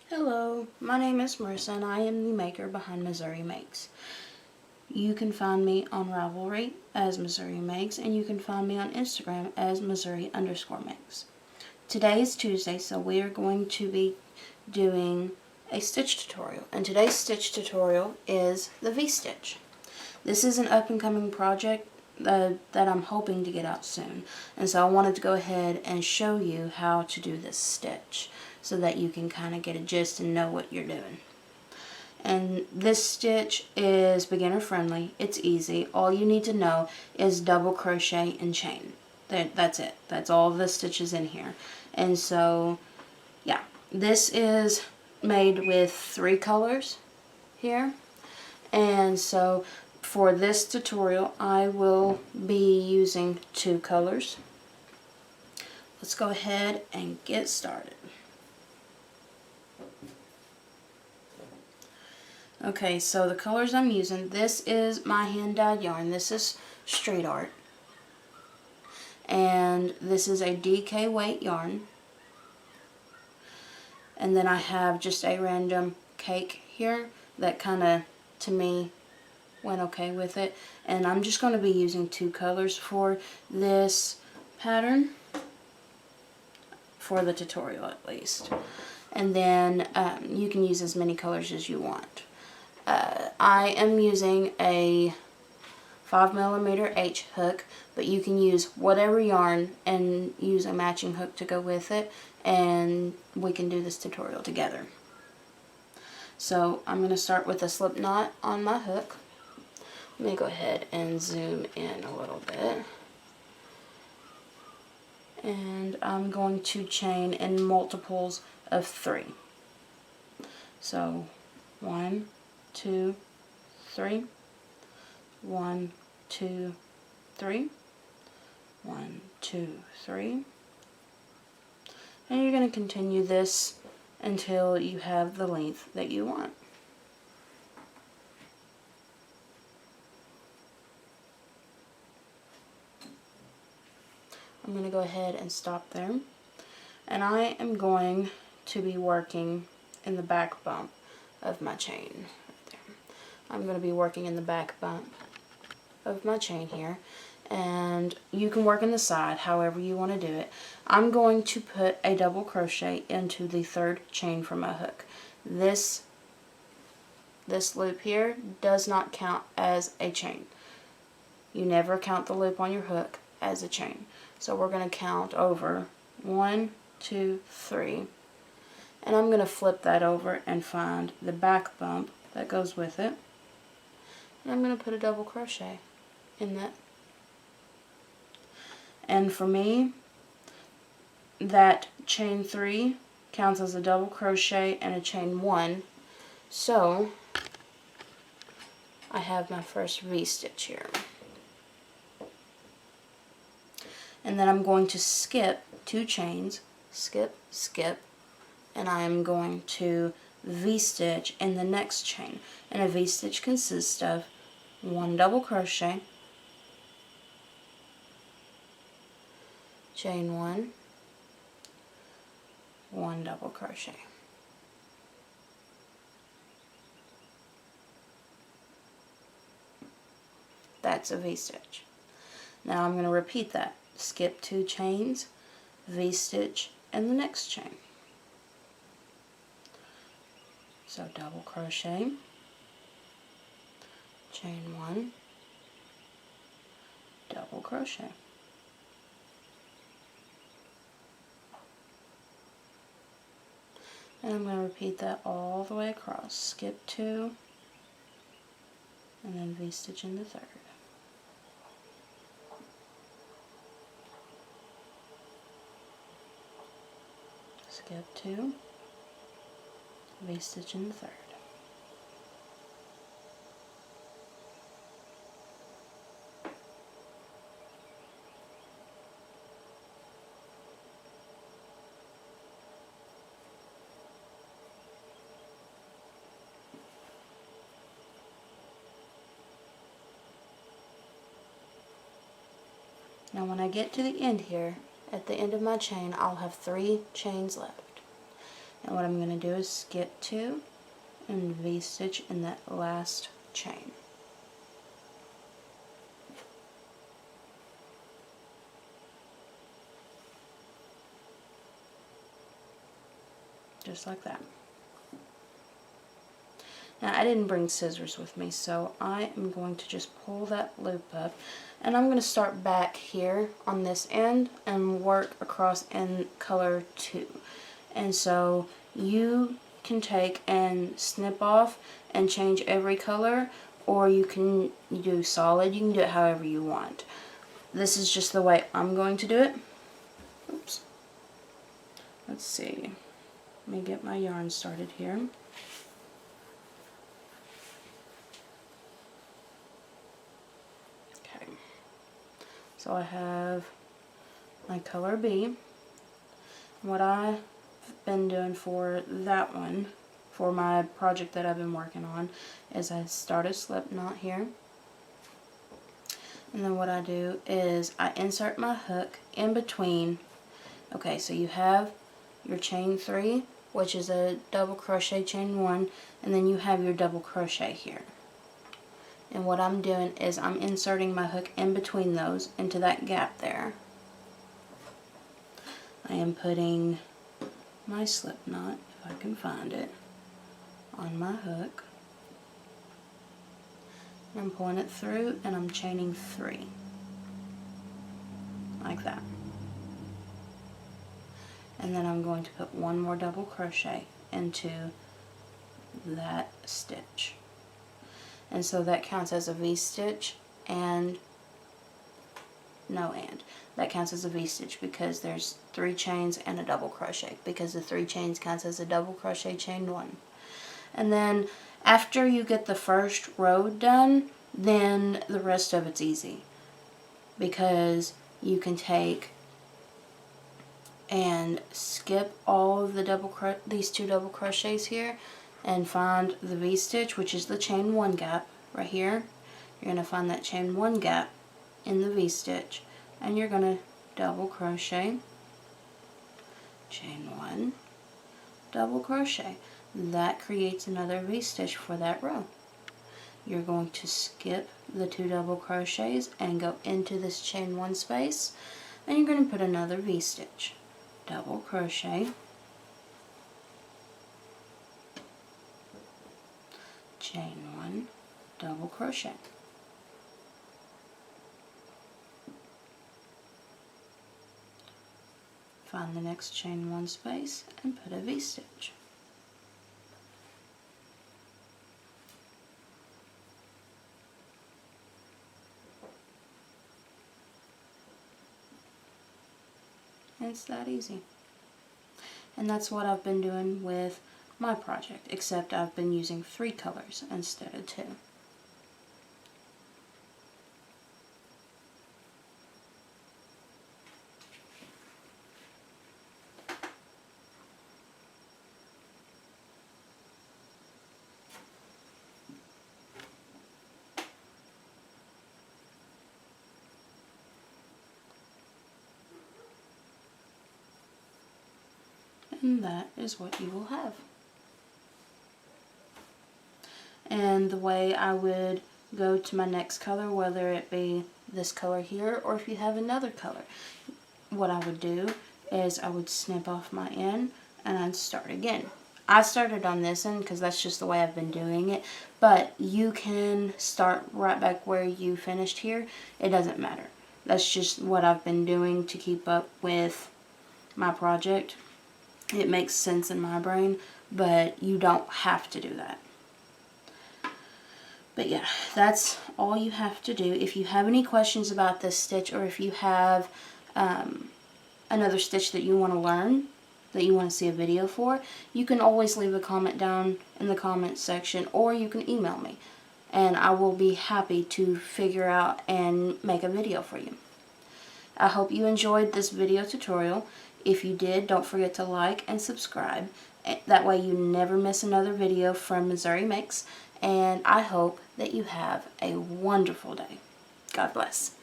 Hello, my name is Marissa and I am the maker behind Missouri Makes. You can find me on Ravelry as Missouri Makes, and you can find me on Instagram as Missouri_Makes. Today is Tuesday, so we are going to be doing a stitch tutorial, and today's stitch tutorial is the VStitch. This is an up-and-coming project that I'm hoping to get out soon, and so I wanted to go ahead and show you how to do this stitch so that you can kind of get a gist and know what you're doing. And this stitch is beginner friendly. It's easy. All you need to know is double crochet and chain. That's it. That's all the stitches in here. And so yeah, this is made with 3 colors here, and so for this tutorial I will be using 2 colors. Let's go ahead and get started. Okay, so the colors I'm using, this is my hand-dyed yarn. This is Street Art. And this is a DK weight yarn. And then I have just a random cake here that kind of, to me, went okay with it. And I'm just going to be using 2 colors for this pattern, for the tutorial at least. And then you can use as many colors as you want. I am using a 5mm H hook, but you can use whatever yarn and use a matching hook to go with it, and we can do this tutorial together. So I'm going to start with a slip knot on my hook. Let me go ahead and zoom in a little bit. And I'm going to chain in multiples of 3. So 1, 2, 3, 1, 2, 3, 1, 2, 3, and you're going to continue this until you have the length that you want. I'm going to go ahead and stop there, and I am going to be working in the back bump of my chain. I'm going to be working in the back bump of my chain here, and you can work in the side however you want to do it. I'm going to put a double crochet into the 3rd chain from my hook. This loop here does not count as a chain. You never count the loop on your hook as a chain. So we're going to count over 1, 2, 3, and I'm going to flip that over and find the back bump that goes with it. And I'm going to put a double crochet in that. And for me, that chain 3 counts as a double crochet and a chain 1. So I have my first V-stitch here. And then I'm going to skip 2 chains, skip, skip, and I'm going to V-stitch in the next chain. And a V-stitch consists of 1 double crochet, chain 1, 1 double crochet. That's a V-stitch. Now I'm going to repeat that. Skip 2 chains, V-stitch in the next chain. So double crochet, chain 1, double crochet. And I'm going to repeat that all the way across. Skip 2, and then V-stitch in the 3rd. Skip 2, V-stitch in the 3rd. Now when I get to the end here, at the end of my chain, I'll have 3 chains left. And what I'm going to do is skip 2 and V-stitch in that last chain. Just like that. Now I didn't bring scissors with me, so I am going to just pull that loop up, and I'm going to start back here on this end and work across in color 2. And so you can take and snip off and change every color, or you can do solid. You can do it however you want. This is just the way I'm going to do it. Oops. Let's see. Let me get my yarn started here. Okay. So I have my color B. What I've been doing for that one, for my project that I've been working on, is I start a slip knot here. And then what I do is I insert my hook in between. Okay, so you have your chain 3, which is a double crochet chain 1, and then you have your double crochet here. And what I'm doing is I'm inserting my hook in between those into that gap there. I am putting my slip knot, if I can find it, on my hook. I'm pulling it through and I'm chaining 3, like that. And then I'm going to put one more double crochet into that stitch. And so that counts as a V-stitch, and that counts as a V-stitch because there's 3 chains and a double crochet, because the 3 chains counts as a double crochet chain 1. And then after you get the first row done, then the rest of it's easy, because you can take and skip all of the these 2 double crochets here and find the V-stitch, which is the chain 1 gap right here. You're going to find that chain 1 gap in the V-stitch, and you're going to double crochet, chain 1, double crochet. That creates another V-stitch for that row. You're going to skip the 2 double crochets and go into this chain 1 space, and you're going to put another V-stitch, double crochet, chain 1, double crochet. Find the next chain 1 space and put a V-stitch. It's that easy. And that's what I've been doing with my project, except I've been using 3 colors instead of 2. And that is what you will have. And the way I would go to my next color, whether it be this color here or if you have another color, what I would do is I would snip off my end and I'd start again. I started on this end because that's just the way I've been doing it, but you can start right back where you finished here. It doesn't matter. That's just what I've been doing to keep up with my project. It makes sense in my brain, but you don't have to do that. But yeah, that's all you have to do. If you have any questions about this stitch, or if you have another stitch that you want to learn, that you want to see a video for, you can always leave a comment down in the comments section, or you can email me, and I will be happy to figure out and make a video for you. I hope you enjoyed this video tutorial. If you did, don't forget to like and subscribe. That way you never miss another video from Missouri Makes. And I hope that you have a wonderful day. God bless.